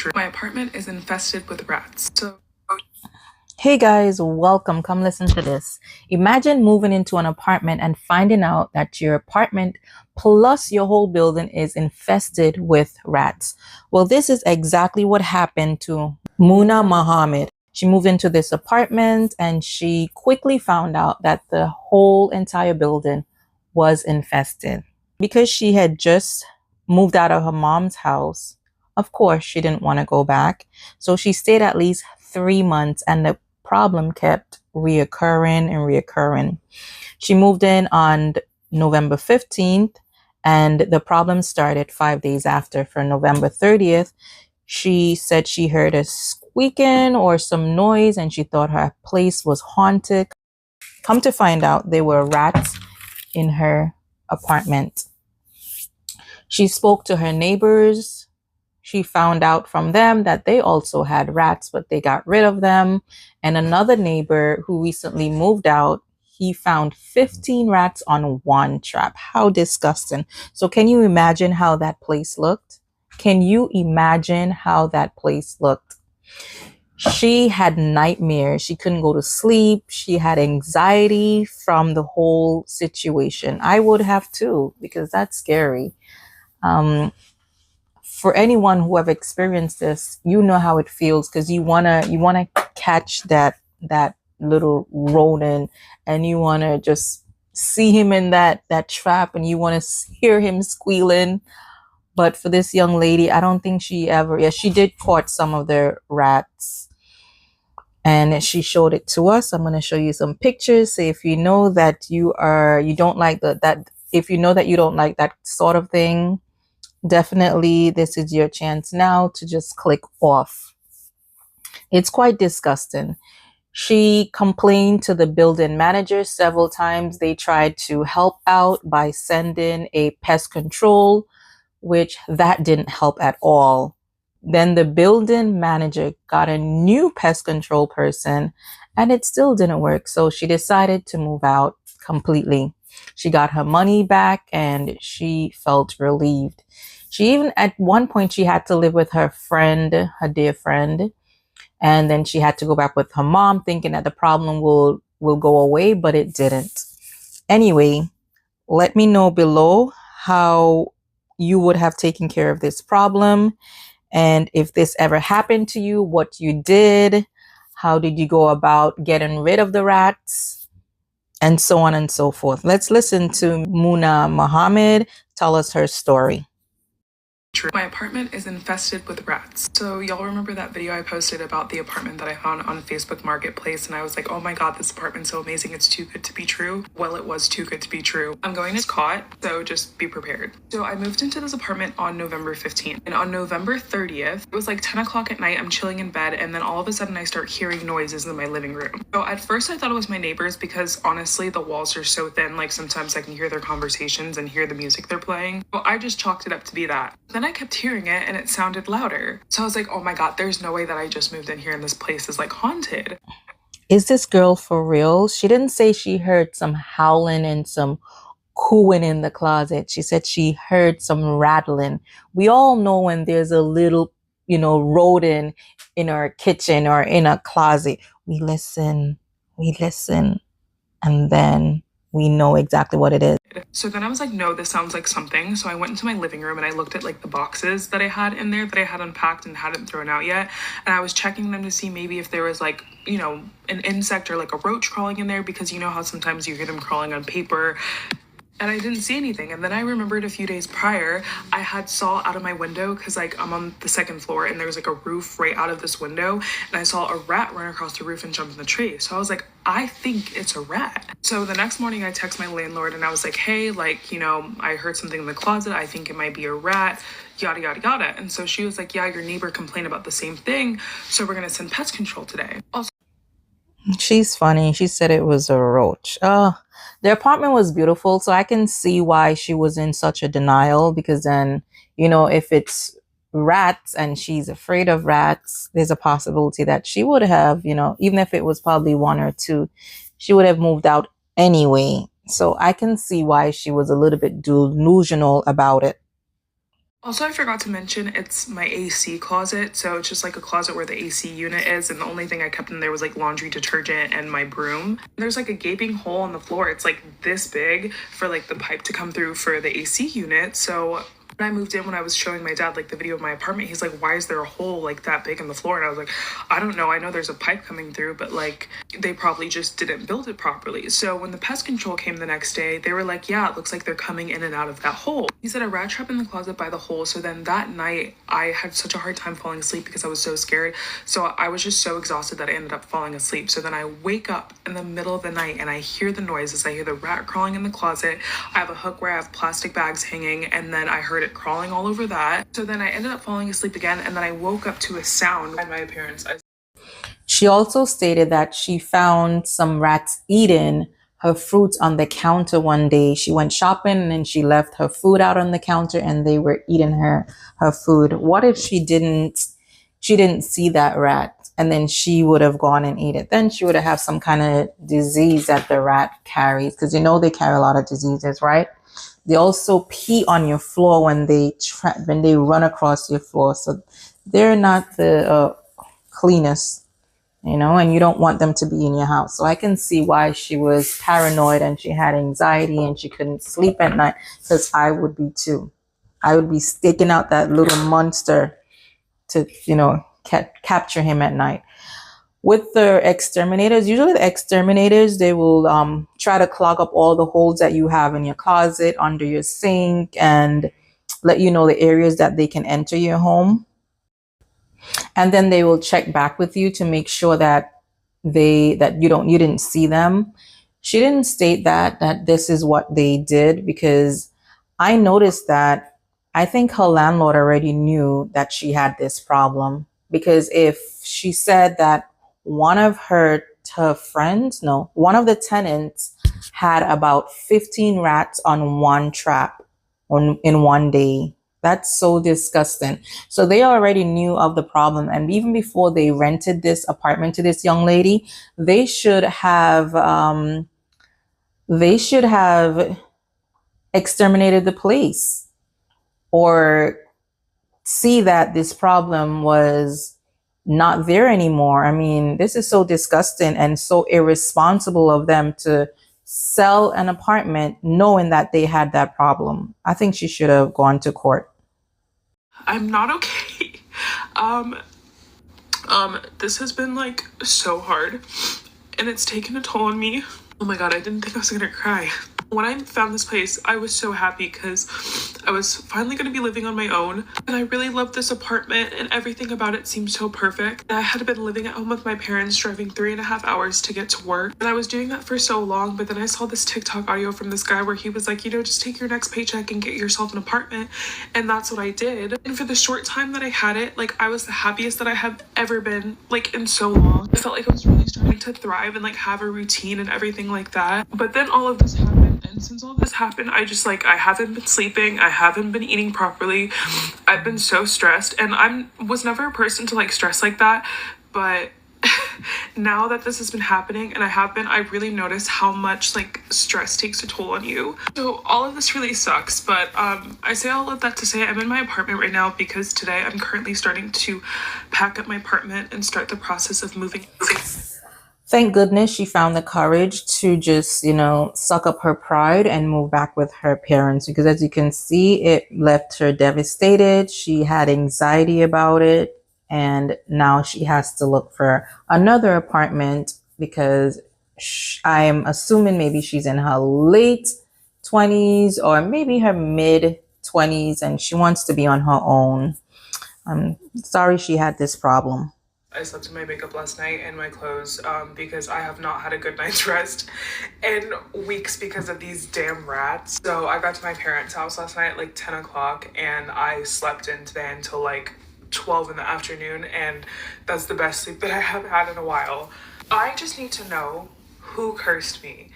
True. My apartment is infested with rats. Hey guys, welcome. Come listen to this. Imagine moving into an apartment and finding out that your apartment plus your whole building is infested with rats. Well, this is exactly what happened to Muna Mohammed. She moved into this apartment and she quickly found out that the whole entire building was infested. Because she had just moved out of her mom's house, of course, she didn't want to go back. So she stayed at least 3 months and the problem kept reoccurring and reoccurring. She moved in on November 15th, and the problem started 5 days after. For November 30th, she said she heard a squeaking or some noise and she thought her place was haunted. Come to find out, there were rats in her apartment. She spoke to her neighbors. She found out from them that they also had rats, but they got rid of them. And another neighbor who recently moved out, he found 15 rats on one trap. How disgusting. So can you imagine how that place looked? Can you imagine how that place looked? She had nightmares. She couldn't go to sleep. She had anxiety from the whole situation. I would have too, because that's scary. For anyone who have experienced this, you know how it feels, because you wanna catch that little rodent and you wanna just see him in that trap and you wanna hear him squealing. But for this young lady, I don't think she ever. Yeah, she did caught some of the rats and she showed it to us. I'm gonna show you some pictures. Say if you know that you don't like that if you know that you don't like that sort of thing, definitely this is your chance now to just click off. It's quite disgusting. She complained to the building manager several times. They tried to help out by sending a pest control, which that didn't help at all. Then the building manager got a new pest control person and it still didn't work. So she decided to move out completely. She got her money back and she felt relieved. She even at one point she had to live with her friend, her dear friend, and then she had to go back with her mom thinking that the problem will go away, but it didn't. Anyway, let me know below how you would have taken care of this problem, and if this ever happened to you, what you did, how did you go about getting rid of the rats, and so on and so forth. Let's listen to Muna Mohammed tell us her story. True. My apartment is infested with rats. So y'all remember that video I posted about the apartment that I found on Facebook Marketplace, and I was like, oh my god, this apartment's so amazing, it's too good to be true. Well, it was too good to be true. I'm going to caught, so just be prepared. So I moved into this apartment on November 15th, and on November 30th, it was like 10 o'clock at night, I'm chilling in bed, and then all of a sudden I start hearing noises in my living room. So at first I thought it was my neighbors because honestly the walls are so thin, like sometimes I can hear their conversations and hear the music they're playing. So I just chalked it up to be that. Then I kept hearing it and it sounded louder. So I was like, oh my god, there's no way that I just moved in here and this place is like haunted. Is this girl for real? She didn't say she heard some howling and some cooing in the closet. She said she heard some rattling. We all know when there's a little, rodent in our kitchen or in a closet. We listen, and then we know exactly what it is. So then I was like, no, this sounds like something. So I went into my living room and I looked at like the boxes that I had in there that I had unpacked and hadn't thrown out yet. And I was checking them to see maybe if there was like, an insect or like a roach crawling in there, because you know how sometimes you hear them crawling on paper. And I didn't see anything. And then I remembered a few days prior, I had saw out of my window, because like I'm on the second floor and there was like a roof right out of this window, and I saw a rat run across the roof and jump in the tree. So I was like, I think it's a rat. So the next morning I text my landlord and I was like, hey, I heard something in the closet. I think it might be a rat, yada, yada, yada. And so she was like, yeah, your neighbor complained about the same thing, so we're going to send pest control today. Also, She's funny. She said it was a roach. The apartment was beautiful, so I can see why she was in such a denial, because then, if it's rats and she's afraid of rats, there's a possibility that she would have, even if it was probably one or two, she would have moved out anyway. So I can see why she was a little bit delusional about it. Also, I forgot to mention it's my AC closet. So it's just like a closet where the AC unit is. And the only thing I kept in there was like laundry detergent and my broom. There's like a gaping hole in the floor. It's like this big for like the pipe to come through for the AC unit. So when I moved in, when I was showing my dad like the video of my apartment, he's like, why is there a hole like that big in the floor? And I was like, I don't know. I know there's a pipe coming through, but like they probably just didn't build it properly. So when the pest control came the next day, they were like, yeah, it looks like they're coming in and out of that hole. He said a rat trap in the closet by the hole. So then that night, I had such a hard time falling asleep because I was so scared. So I was just so exhausted that I ended up falling asleep. So then I wake up in the middle of the night and I hear the noises. I hear the rat crawling in the closet. I have a hook where I have plastic bags hanging, and then I heard it crawling all over that. So then I ended up falling asleep again, and then I woke up to a sound by my parents. She also stated that she found some rats eating her fruits on the counter one day. She went shopping and then she left her food out on the counter and they were eating her food. What if she didn't see that rat and then she would have gone and ate it? Then she would have some kind of disease that the rat carries, because they carry a lot of diseases, right? They also pee on your floor when they run across your floor, so they're not the cleanest, and you don't want them to be in your house. So I can see why she was paranoid and she had anxiety and she couldn't sleep at night, because I would be too. I would be staking out that little monster to, capture him at night. With the exterminators, usually the exterminators, they will try to clog up all the holes that you have in your closet, under your sink, and let you know the areas that they can enter your home. And then they will check back with you to make sure that you didn't see them. She didn't state that this is what they did, because I noticed that I think her landlord already knew that she had this problem, because if she said that her friends, no, one of the tenants had about 15 rats on one trap in one day. That's so disgusting. So they already knew of the problem. And even before they rented this apartment to this young lady, they should have they should have exterminated the place, or see that this problem was not there anymore. I mean, this is so disgusting and so irresponsible of them to sell an apartment knowing that they had that problem. I think she should have gone to court. I'm not okay. Um, this has been like so hard and it's taken a toll on me. Oh my god, I didn't think I was gonna cry. When I found this place, I was so happy because I was finally going to be living on my own. And I really loved this apartment and everything about it seemed so perfect. I had been living at home with my parents, driving 3.5 hours to get to work. And I was doing that for so long, but then I saw this TikTok audio from this guy where he was like, just take your next paycheck and get yourself an apartment. And that's what I did. And for the short time that I had it, like I was the happiest that I have ever been, like in so long. I felt like I was really starting to thrive and like have a routine and everything like that. But then all of this happened. And since all this happened, I haven't been sleeping. I haven't been eating properly. I've been so stressed, and was never a person to like stress like that. But now that this has been happening and I really noticed how much like stress takes a toll on you. So all of this really sucks, but I say all of that to say I'm in my apartment right now because today I'm currently starting to pack up my apartment and start the process of moving. Thank goodness she found the courage to just, suck up her pride and move back with her parents, because as you can see, it left her devastated. She had anxiety about it. And now she has to look for another apartment, because I'm assuming maybe she's in her late 20s or maybe her mid 20s and she wants to be on her own. I'm sorry she had this problem. I slept in my makeup last night and my clothes because I have not had a good night's rest in weeks because of these damn rats. So I got to my parents' house last night at like 10 o'clock and I slept in today until like 12 in the afternoon, and that's the best sleep that I have had in a while. I just need to know who cursed me.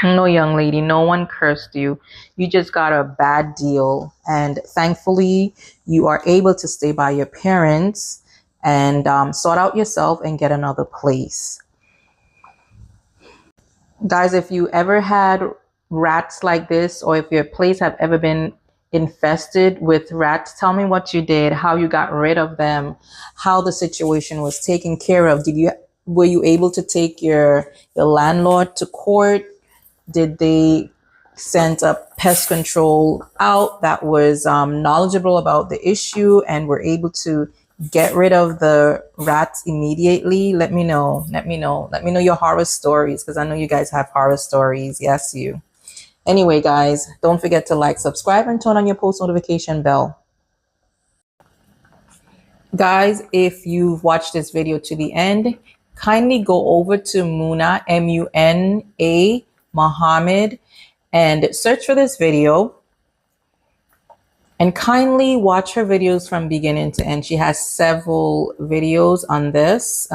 No, young lady, no one cursed you. You just got a bad deal. And thankfully, you are able to stay by your parents and sort out yourself and get another place. Guys, if you ever had rats like this, or if your place have ever been infested with rats. Tell me what you did, how you got rid of them, how the situation was taken care of. Were you able to take your landlord to court? Did they send a pest control out that was knowledgeable about the issue and were able to get rid of the rats immediately? Let me know. Let me know. Let me know your horror stories, because I know you guys have horror stories. Yes, you. Anyway, guys, don't forget to like, subscribe, and turn on your post notification bell. Guys, if you've watched this video to the end, kindly go over to Muna, Muna Muhammad, and search for this video and kindly watch her videos from beginning to end. She has several videos on this,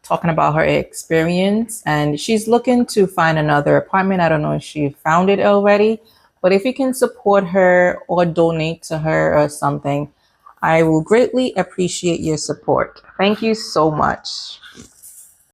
talking about her experience, and she's looking to find another apartment. I don't know if she found it already, but if you can support her or donate to her or something, I will greatly appreciate your support. Thank you so much.